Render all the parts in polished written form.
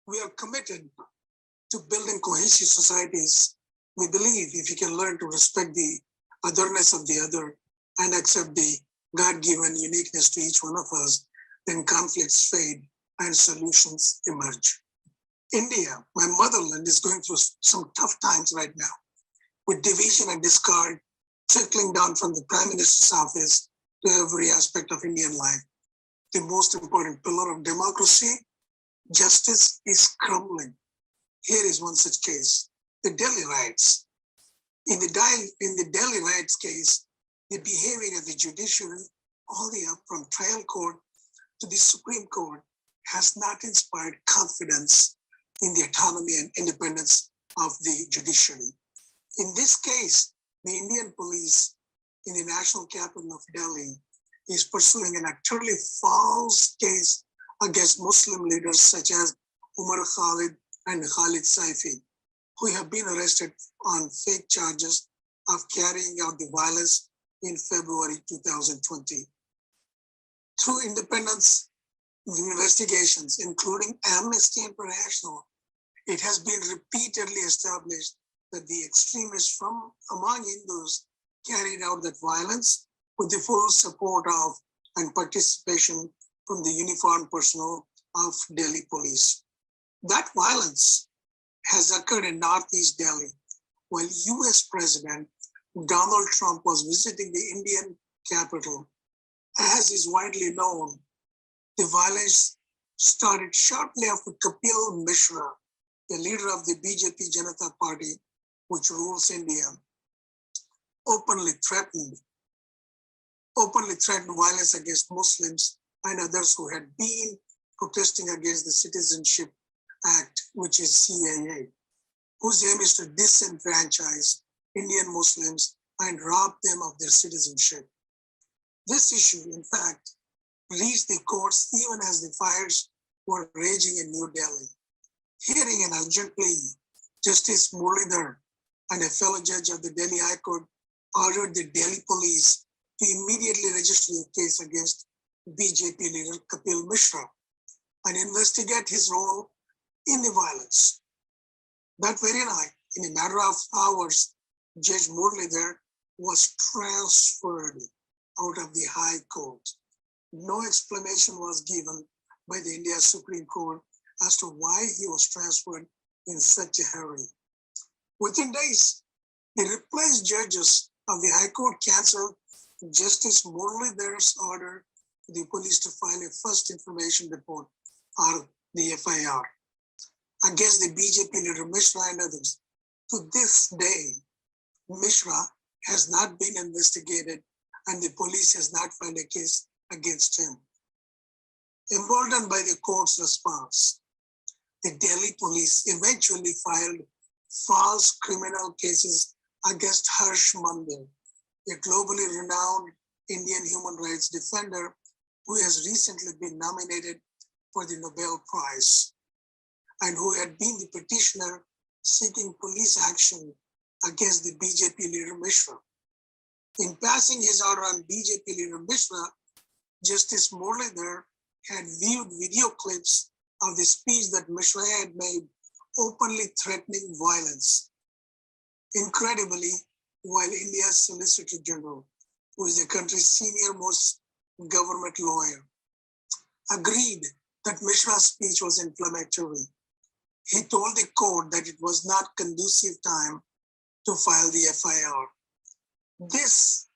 We are committed to building cohesive societies. We believe if we can learn to respect the otherness of the other and accept the God-given uniqueness to each one of us, then conflicts fade and solutions emerge. India, my motherland, is going through some tough times right now, with division and discord trickling down from the Prime Minister's office to every aspect of Indian life. The most important pillar of democracy, justice, is crumbling. Here is one such case, the Delhi riots. In the Delhi riots case, the behavior of the judiciary, all the way up from trial court to the Supreme Court, has not inspired confidence in the autonomy and independence of the judiciary. In this case, the Indian police in the national capital of Delhi is pursuing an utterly false case against Muslim leaders such as Umar Khalid and Khalid Saifi, who have been arrested on fake charges of carrying out the violence in February 2020. Through independent investigations, including Amnesty International, it has been repeatedly established that the extremists from among Hindus carried out that violence with the full support of and participation from the uniformed personnel of Delhi police. That violence has occurred in Northeast Delhi while US President Donald Trump was visiting the Indian capital. As is widely known, the violence started shortly after Kapil Mishra, the leader of the BJP Janata Party, which rules India, openly threatened violence against Muslims and others who had been protesting against the Citizenship Act, which is CAA, whose aim is to disenfranchise Indian Muslims and rob them of their citizenship. This issue, in fact, reached the courts even as the fires were raging in New Delhi. Hearing an urgent plea, Justice Muralidhar and a fellow judge of the Delhi High Court ordered the Delhi police to immediately register a case against BJP leader Kapil Mishra and investigate his role in the violence. That very night, in a matter of hours, Judge Muralidhar was transferred out of the High Court. No explanation was given by the India Supreme Court as to why he was transferred in such a hurry. Within days, the replaced judges of the High Court canceled Justice Muralidhar's order to the police to file a first information report, or the FIR, against the BJP leader Mishra and others. To this day, Mishra has not been investigated and the police has not filed a case against him. Emboldened by the court's response, the Delhi police eventually filed false criminal cases against Harsh Mandir, a globally renowned Indian human rights defender who has recently been nominated for the Nobel Prize and who had been the petitioner seeking police action against the BJP leader Mishra. In passing his order on BJP leader Mishra, Justice Muralidhar had viewed video clips of the speech that Mishra had made, openly threatening violence. Incredibly, while India's Solicitor General, who is the country's senior-most government lawyer, agreed that Mishra's speech was inflammatory, he told the court that it was not conducive time to file the FIR. This,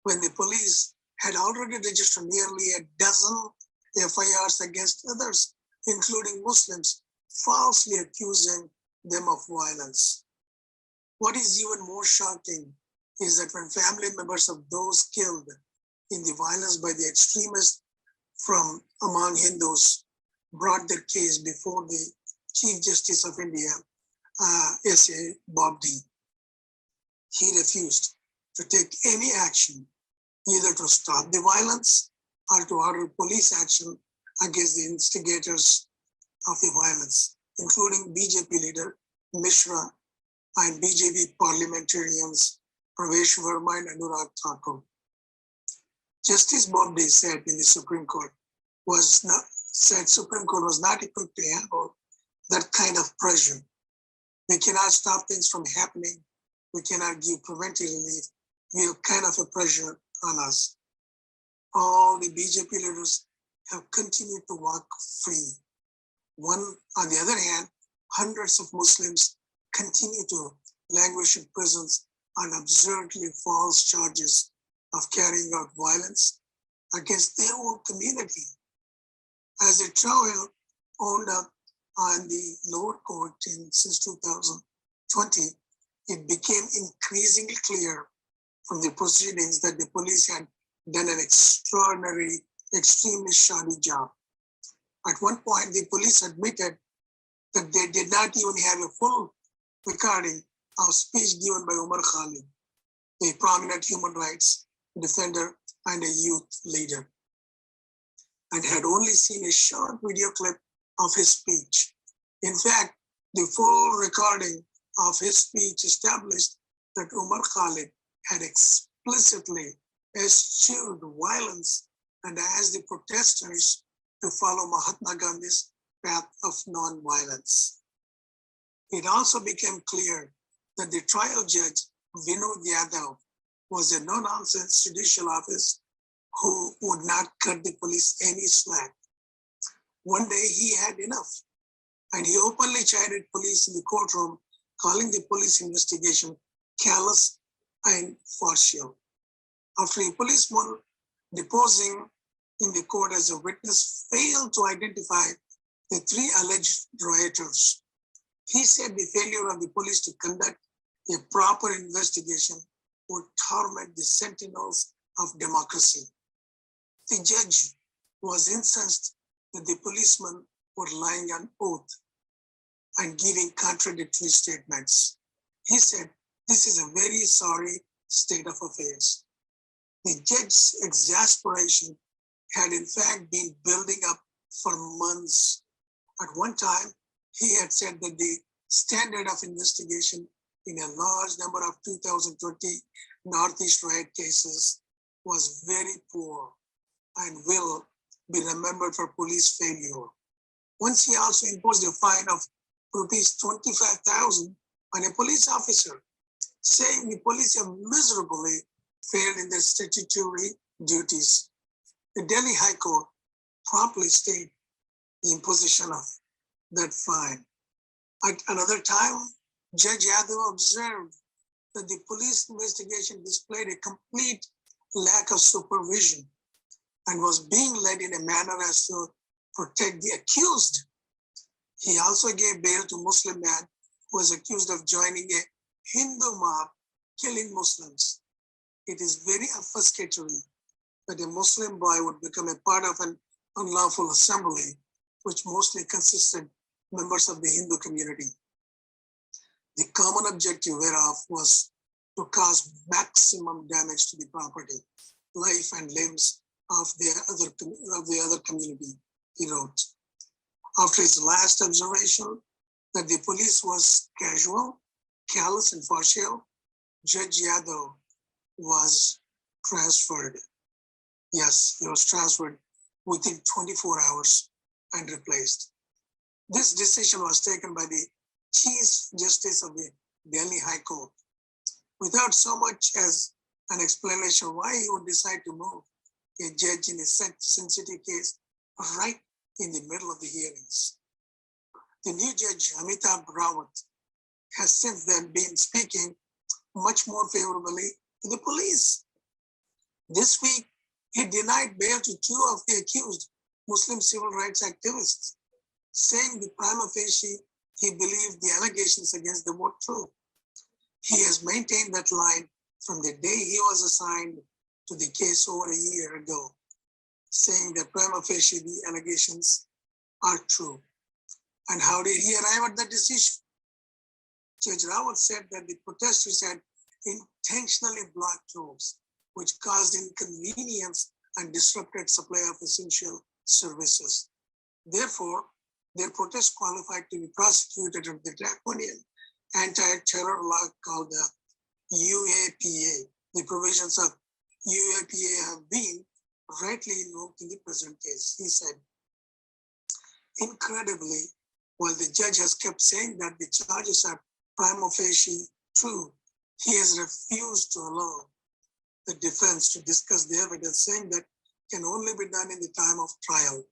when the police had already registered nearly a dozen FIRs against others, including Muslims, falsely accusing them of violence. What is even more shocking is that when family members of those killed in the violence by the extremists from among Hindus brought their case before the Chief Justice of India, S.A. Bobde, he refused to take any action, either to stop the violence or to order police action against the instigators of the violence, including BJP leader Mishra and BJP parliamentarians Pravesh Verma and Anurag Thakur. Justice Bobde said in the Supreme Court Supreme Court was not equipped to handle that kind of pressure. We cannot stop things from happening. We cannot give preventive relief. We have kind of a pressure on us. All the BJP leaders have continued to walk free. On the other hand, hundreds of Muslims continue to languish in prisons on absurdly false charges of carrying out violence against their own community. As the trial owned up on the lower court since 2020, it became increasingly clear from the proceedings that the police had done an extremely shoddy job. At one point, the police admitted that they did not even have a full recording of speech given by Umar Khalid, a prominent human rights defender and a youth leader, and had only seen a short video clip of his speech. In fact, the full recording of his speech established that Umar Khalid had explicitly eschewed violence and asked the protesters to follow Mahatma Gandhi's path of non-violence. It also became clear that the trial judge, Vinod Yadav, was a no-nonsense judicial officer who would not cut the police any slack. One day he had enough, and he openly chided police in the courtroom, calling the police investigation callous and partial. After a policeman deposing in the court as a witness failed to identify the three alleged rioters, he said the failure of the police to conduct a proper investigation would torment the sentinels of democracy. The judge was incensed that the policemen were lying on oath and giving contradictory statements. He said, "This is a very sorry state of affairs." The judge's exasperation had in fact been building up for months. At one time, he had said that the standard of investigation in a large number of 2020 Northeast riot cases was very poor and will be remembered for police failure. Once he also imposed a fine of rupees 25,000 on a police officer, saying the police have miserably failed in their statutory duties. The Delhi High Court promptly stayed the imposition of that fine. At another time, Judge Yadav observed that the police investigation displayed a complete lack of supervision and was being led in a manner as to protect the accused. He also gave bail to a Muslim man who was accused of joining a Hindu mob killing Muslims. It is very obfuscatory that a Muslim boy would become a part of an unlawful assembly, which mostly consisted members of the Hindu community. The common objective thereof was to cause maximum damage to the property, life, and limbs of the other community, he wrote. After his last observation that the police was casual, callous, and partial, Judge Yadav was transferred. Yes, he was transferred within 24 hours and replaced. This decision was taken by the Chief Justice of the Delhi High Court, without so much as an explanation why he would decide to move a judge in a sensitive case right in the middle of the hearings. The new judge, Amitabh Rawat, has since then been speaking much more favorably to the police. This week, he denied bail to two of the accused Muslim civil rights activists, saying the prima facie he believed the allegations against them were true. He has maintained that line from the day he was assigned to the case over a year ago, saying that prima facie the allegations are true. And how did he arrive at that decision? Judge Rawat said that the protesters had intentionally blocked roads, which caused inconvenience and disrupted supply of essential services. Therefore, their protest qualified to be prosecuted under the draconian anti-terror law called the UAPA. The provisions of UAPA have been rightly invoked in the present case. He said, incredibly, while the judge has kept saying that the charges are prima facie true, he has refused to allow the defense to discuss the evidence, saying that can only be done in the time of trial.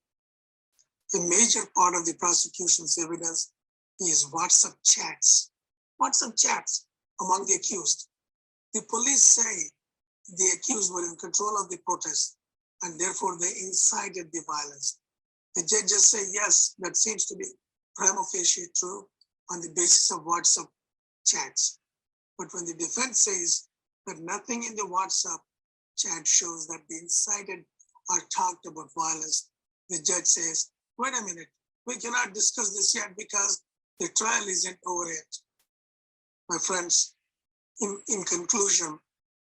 A major part of the prosecution's evidence is WhatsApp chats among the accused. The police say the accused were in control of the protest and therefore they incited the violence. The judges say, yes, that seems to be prima facie true on the basis of WhatsApp chats. But when the defense says that nothing in the WhatsApp chat shows that they incited or talked about violence, the judge says, wait a minute, we cannot discuss this yet because the trial isn't over yet. My friends, in conclusion,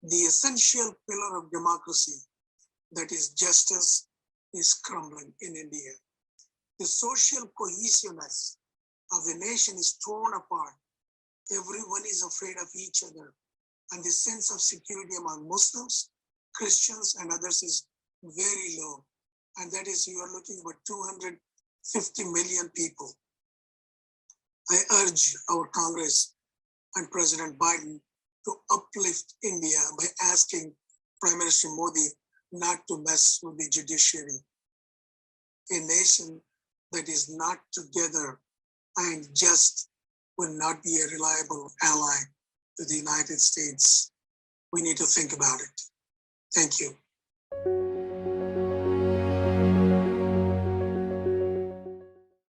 the essential pillar of democracy, that is justice, is crumbling in India. The social cohesiveness of the nation is torn apart. Everyone is afraid of each other, and the sense of security among Muslims, Christians, and others is very low. And that is, you are looking at 250 million people. I urge our Congress and President Biden to uplift India by asking Prime Minister Modi not to mess with the judiciary. A nation that is not together and just will not be a reliable ally to the United States. We need to think about it. Thank you.